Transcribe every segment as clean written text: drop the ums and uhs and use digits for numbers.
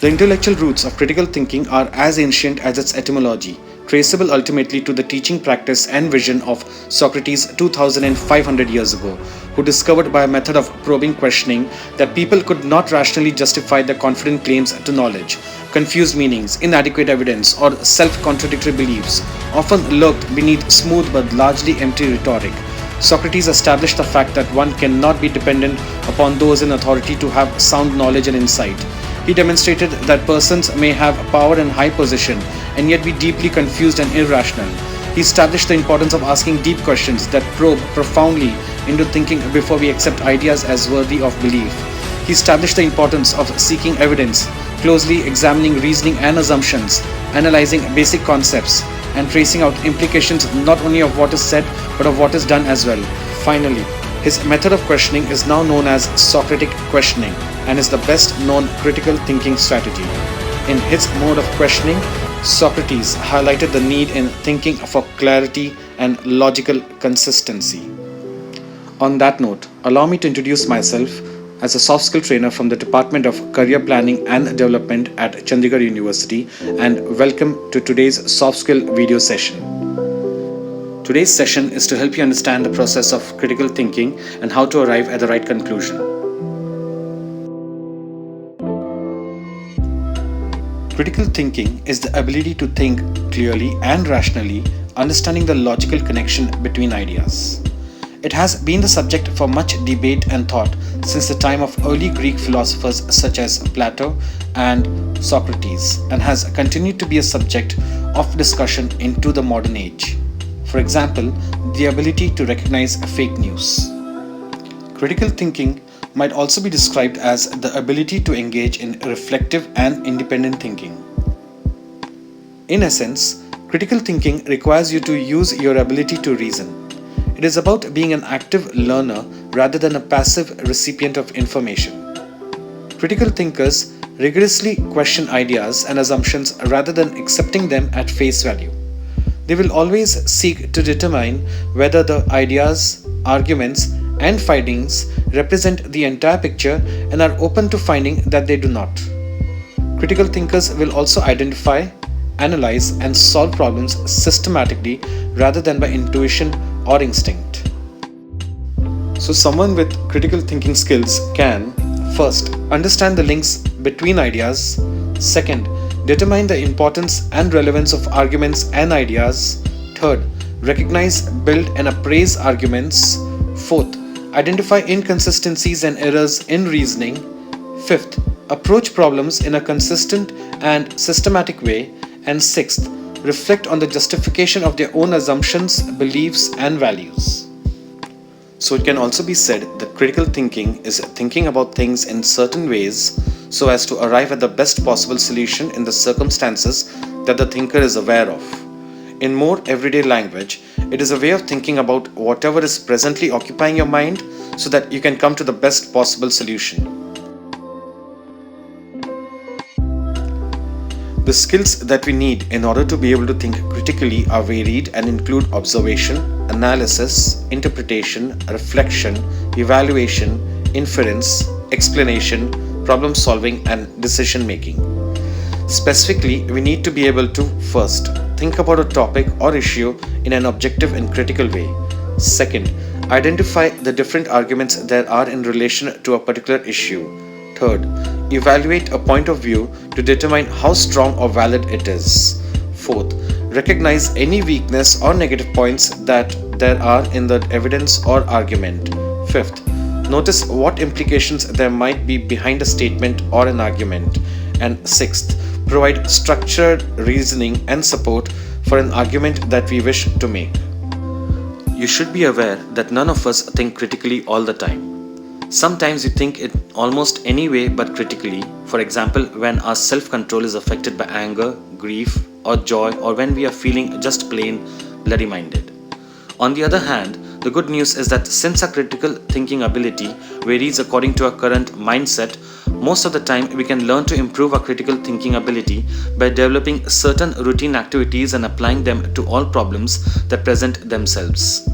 The intellectual roots of critical thinking are as ancient as its etymology, traceable ultimately to the teaching practice and vision of Socrates 2500 years ago, who discovered by a method of probing questioning that people could not rationally justify their confident claims to knowledge. Confused meanings, inadequate evidence, or self-contradictory beliefs often lurked beneath smooth but largely empty rhetoric. Socrates established the fact that one cannot be dependent upon those in authority to have sound knowledge and insight. He demonstrated that persons may have power and high position and yet be deeply confused and irrational. He established the importance of asking deep questions that probe profoundly into thinking before we accept ideas as worthy of belief. He established the importance of seeking evidence, closely examining reasoning and assumptions, analyzing basic concepts, and tracing out implications not only of what is said but of what is done as well. Finally, his method of questioning is now known as Socratic questioning and is the best known critical thinking strategy. In his mode of questioning, Socrates highlighted the need in thinking for clarity and logical consistency. On that note, allow me to introduce myself as a soft skill trainer from the Department of Career Planning and Development at Chandigarh University, and welcome to today's soft skill video session. Today's session is to help you understand the process of critical thinking and how to arrive at the right conclusion. Critical thinking is the ability to think clearly and rationally, understanding the logical connection between ideas. It has been the subject for much debate and thought since the time of early Greek philosophers such as Plato and Socrates, and has continued to be a subject of discussion into the modern age. For example, the ability to recognize fake news. Critical thinking might also be described as the ability to engage in reflective and independent thinking. In essence, critical thinking requires you to use your ability to reason. It is about being an active learner rather than a passive recipient of information. Critical thinkers rigorously question ideas and assumptions rather than accepting them at face value. They will always seek to determine whether the ideas, arguments, and findings represent the entire picture and are open to finding that they do not. Critical thinkers will also identify, analyze, and solve problems systematically rather than by intuition or instinct. So someone with critical thinking skills can, first, understand the links between ideas, second, determine the importance and relevance of arguments and ideas, third, recognize, build, and appraise arguments, fourth, identify inconsistencies and errors in reasoning, fifth, approach problems in a consistent and systematic way, and sixth, reflect on the justification of their own assumptions, beliefs, and values. So it can also be said that critical thinking is thinking about things in certain ways so as to arrive at the best possible solution in the circumstances that the thinker is aware of. In more everyday language, it is a way of thinking about whatever is presently occupying your mind so that you can come to the best possible solution. The skills that we need in order to be able to think critically are varied and include observation, analysis, interpretation, reflection, evaluation, inference, explanation, problem solving, and decision making. Specifically, we need to be able to first think about a topic or issue in an objective and critical way. Second, identify the different arguments there are in relation to a particular issue. Third, evaluate a point of view to determine how strong or valid it is. Fourth, recognize any weakness or negative points that there are in the evidence or argument. Fifth, notice what implications there might be behind a statement or an argument. And sixth, provide structured reasoning and support for an argument that we wish to make. You should be aware that none of us think critically all the time. Sometimes we think it almost any way but critically. For example, when our self-control is affected by anger, grief, or joy, or when we are feeling just plain bloody-minded. On the other hand, the good news is that since our critical thinking ability varies according to our current mindset, most of the time we can learn to improve our critical thinking ability by developing certain routine activities and applying them to all problems that present themselves.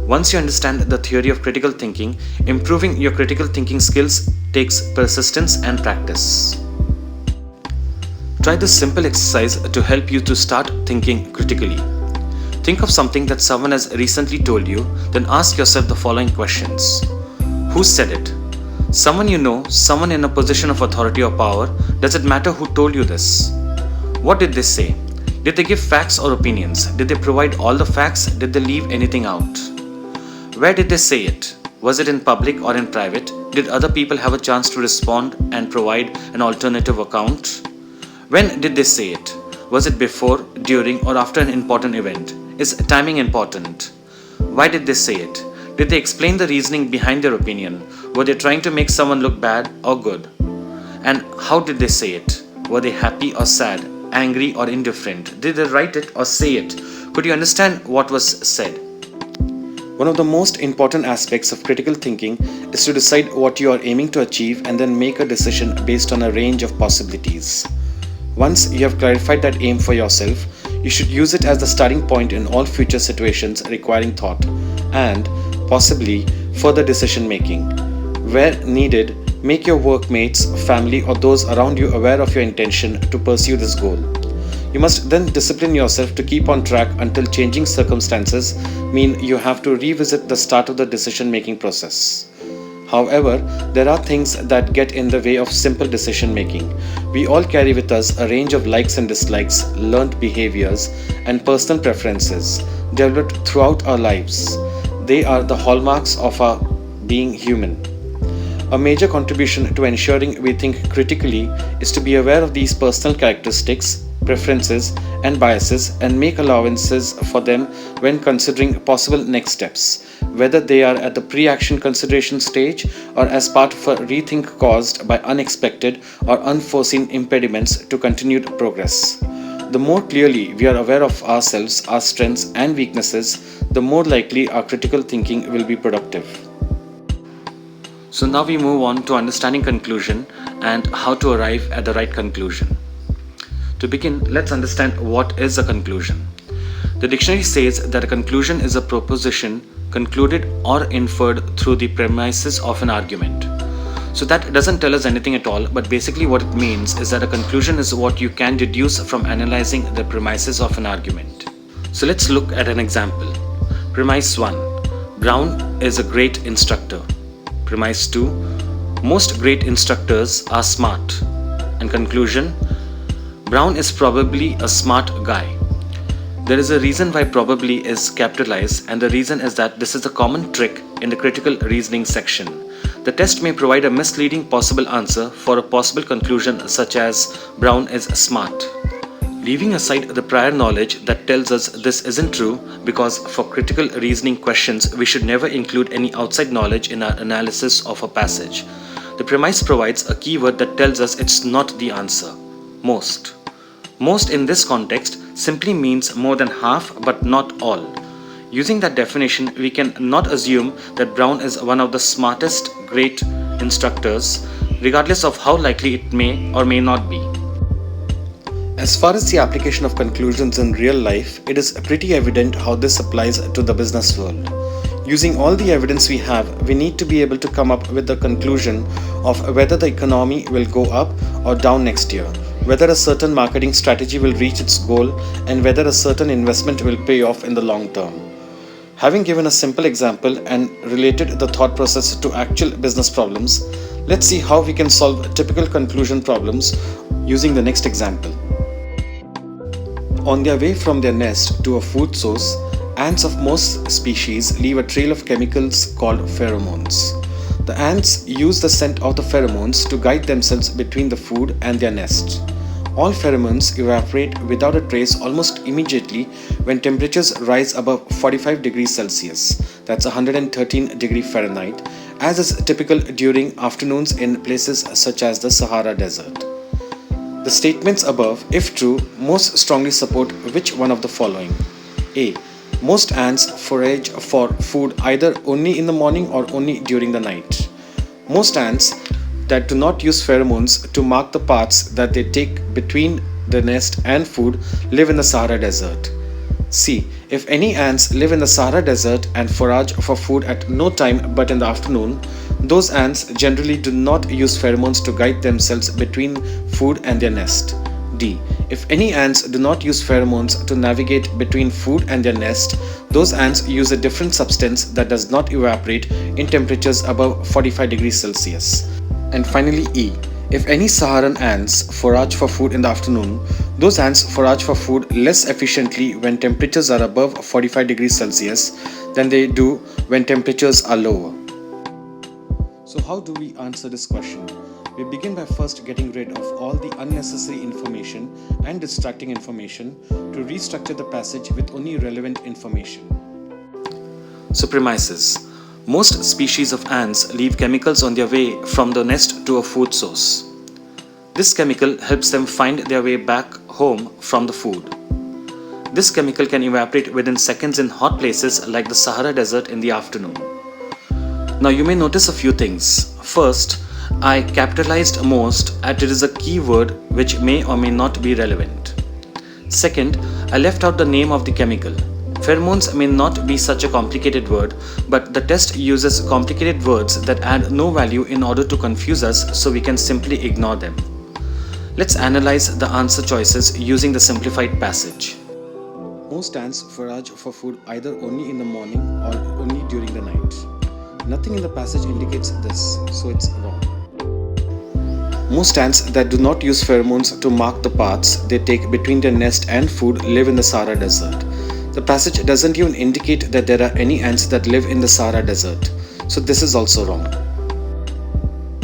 Once you understand the theory of critical thinking, improving your critical thinking skills takes persistence and practice. Try this simple exercise to help you to start thinking critically. Think of something that someone has recently told you, then ask yourself the following questions. Who said it? Someone you know, someone in a position of authority or power. Does it matter who told you this? What did they say? Did they give facts or opinions? Did they provide all the facts? Did they leave anything out? Where did they say it? Was it in public or in private? Did other people have a chance to respond and provide an alternative account? When did they say it? Was it before, during, or after an important event? Is timing important? Why did they say it? Did they explain the reasoning behind their opinion? Were they trying to make someone look bad or good? And how did they say it? Were they happy or sad, angry or indifferent? Did they write it or say it? Could you understand what was said? One of the most important aspects of critical thinking is to decide what you are aiming to achieve and then make a decision based on a range of possibilities. Once you have clarified that aim for yourself, you should use it as the starting point in all future situations requiring thought and, possibly, further decision making. Where needed, make your workmates, family, or those around you aware of your intention to pursue this goal. You must then discipline yourself to keep on track until changing circumstances mean you have to revisit the start of the decision making process. However, there are things that get in the way of simple decision making. We all carry with us a range of likes and dislikes, learned behaviors, and personal preferences developed throughout our lives. They are the hallmarks of our being human. A major contribution to ensuring we think critically is to be aware of these personal characteristics, preferences, and biases and make allowances for them when considering possible next steps, whether they are at the pre-action consideration stage or as part of a rethink caused by unexpected or unforeseen impediments to continued progress. The more clearly we are aware of ourselves, our strengths and weaknesses, the more likely our critical thinking will be productive. So now we move on to understanding conclusion and how to arrive at the right conclusion. To begin, let's understand what is a conclusion. The dictionary says that a conclusion is a proposition concluded or inferred through the premises of an argument. So that doesn't tell us anything at all, but basically what it means is that a conclusion is what you can deduce from analyzing the premises of an argument. So let's look at an example. Premise 1. Brown is a great instructor. Premise 2. Most great instructors are smart. And conclusion. Brown is probably a smart guy. There is a reason why probably is capitalized, and the reason is that this is a common trick in the critical reasoning section. The test may provide a misleading possible answer for a possible conclusion such as Brown is smart. Leaving aside the prior knowledge that tells us this isn't true, because for critical reasoning questions we should never include any outside knowledge in our analysis of a passage. The premise provides a keyword that tells us it's not the answer. Most. Most in this context simply means more than half but not all. Using that definition, we can not assume that Brown is one of the smartest great instructors, regardless of how likely it may or may not be. As far as the application of conclusions in real life, it is pretty evident how this applies to the business world. Using all the evidence we have, we need to be able to come up with the conclusion of whether the economy will go up or down next year, whether a certain marketing strategy will reach its goal, and whether a certain investment will pay off in the long term. Having given a simple example and related the thought process to actual business problems, let's see how we can solve typical conclusion problems using the next example. On their way from their nest to a food source, ants of most species leave a trail of chemicals called pheromones. The ants use the scent of the pheromones to guide themselves between the food and their nest. All pheromones evaporate without a trace almost immediately when temperatures rise above 45 degrees Celsius, that's 113 degrees Fahrenheit, as is typical during afternoons in places such as the Sahara Desert. The statements above, if true, most strongly support which one of the following? A. Most ants forage for food either only in the morning or only during the night. Most ants that do not use pheromones to mark the paths that they take between the nest and food live in the Sahara Desert. C. If any ants live in the Sahara Desert and forage for food at no time but in the afternoon, those ants generally do not use pheromones to guide themselves between food and their nest. D. If any ants do not use pheromones to navigate between food and their nest, those ants use a different substance that does not evaporate in temperatures above 45 degrees Celsius. And finally E. If any Saharan ants forage for food in the afternoon, those ants forage for food less efficiently when temperatures are above 45 degrees Celsius than they do when temperatures are lower. So how do we answer this question? We begin by first getting rid of all the unnecessary information and distracting information to restructure the passage with only relevant information. So premises. Most species of ants leave chemicals on their way from the nest to a food source. This chemical helps them find their way back home from the food. This chemical can evaporate within seconds in hot places like the Sahara Desert in the afternoon. Now you may notice a few things. First, I capitalized most as it is a keyword which may or may not be relevant. Second, I left out the name of the chemical. Pheromones may not be such a complicated word, but the test uses complicated words that add no value in order to confuse us, so we can simply ignore them. Let's analyze the answer choices using the simplified passage. Most ants forage for food either only in the morning or only during the night. Nothing in the passage indicates this, so it's wrong. Most ants that do not use pheromones to mark the paths they take between their nest and food live in the Sahara Desert. The passage doesn't even indicate that there are any ants that live in the Sahara Desert, so this is also wrong.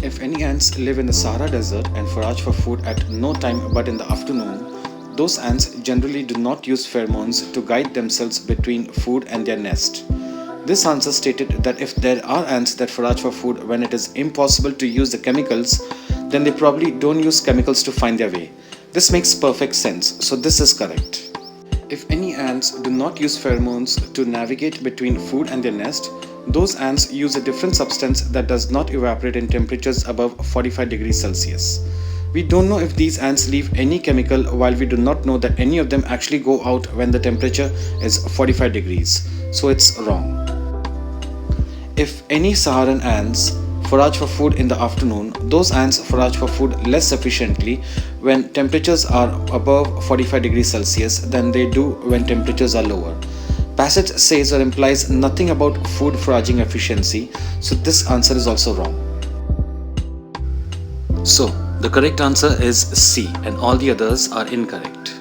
If any ants live in the Sahara Desert and forage for food at no time but in the afternoon, those ants generally do not use pheromones to guide themselves between food and their nest. This answer stated that if there are ants that forage for food when it is impossible to use the chemicals, then they probably don't use chemicals to find their way. This makes perfect sense, so this is correct. If any ants do not use pheromones to navigate between food and their nest, those ants use a different substance that does not evaporate in temperatures above 45 degrees Celsius. We don't know if these ants leave any chemical, while we do not know that any of them actually go out when the temperature is 45 degrees, so it's wrong. If any Saharan ants forage for food in the afternoon, those ants forage for food less efficiently when temperatures are above 45 degrees Celsius than they do when temperatures are lower. Passage says or implies nothing about food foraging efficiency, so this answer is also wrong. So, the correct answer is C, and all the others are incorrect.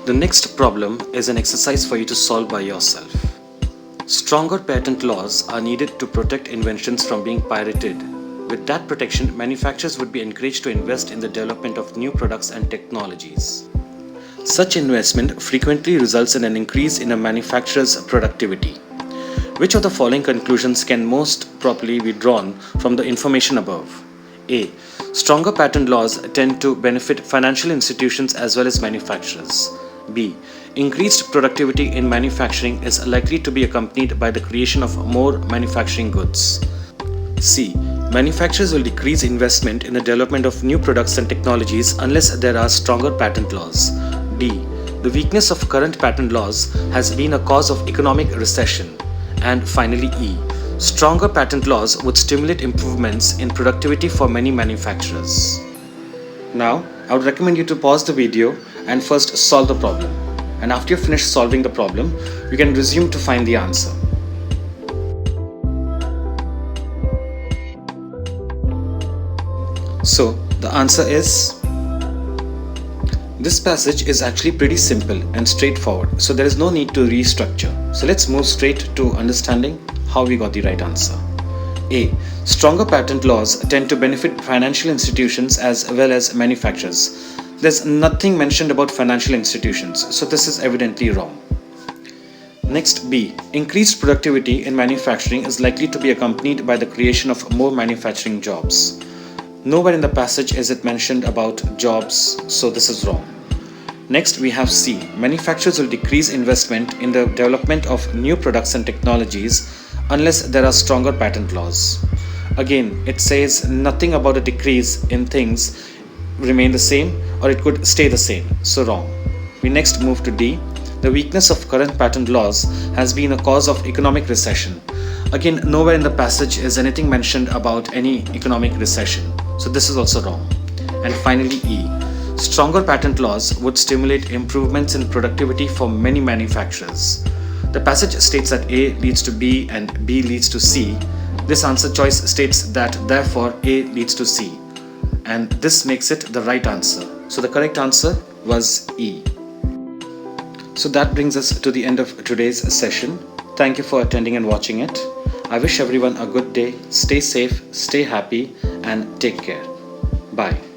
The next problem is an exercise for you to solve by yourself. Stronger patent laws are needed to protect inventions from being pirated. With that protection, manufacturers would be encouraged to invest in the development of new products and technologies. Such investment frequently results in an increase in a manufacturer's productivity. Which of the following conclusions can most properly be drawn from the information above? A. Stronger patent laws tend to benefit financial institutions as well as manufacturers. B. Increased productivity in manufacturing is likely to be accompanied by the creation of more manufacturing goods. C. Manufacturers will decrease investment in the development of new products and technologies unless there are stronger patent laws. D. The weakness of current patent laws has been a cause of economic recession. And finally E. Stronger patent laws would stimulate improvements in productivity for many manufacturers. Now, I would recommend you to pause the video and first solve the problem. And after you finish solving the problem, you can resume to find the answer. So, the answer is... This passage is actually pretty simple and straightforward, so there is no need to restructure. So let's move straight to understanding how we got the right answer. A. Stronger patent laws tend to benefit financial institutions as well as manufacturers. There's nothing mentioned about financial institutions, so this is evidently wrong. Next, B. Increased productivity in manufacturing is likely to be accompanied by the creation of more manufacturing jobs. Nowhere in the passage is it mentioned about jobs, so this is wrong. Next, we have C. Manufacturers will decrease investment in the development of new products and technologies unless there are stronger patent laws. Again, it says nothing about a decrease in things remain the same or it could stay the same, so wrong. We next move to D. The weakness of current patent laws has been a cause of economic recession. Again, nowhere in the passage is anything mentioned about any economic recession, so this is also wrong. And finally, E. Stronger patent laws would stimulate improvements in productivity for many manufacturers. The passage states that A leads to B and B leads to C. This answer choice states that therefore A leads to C. And this makes it the right answer. So the correct answer was E. So that brings us to the end of today's session. Thank you for attending and watching it. I wish everyone a good day. Stay safe, stay happy, and take care. Bye.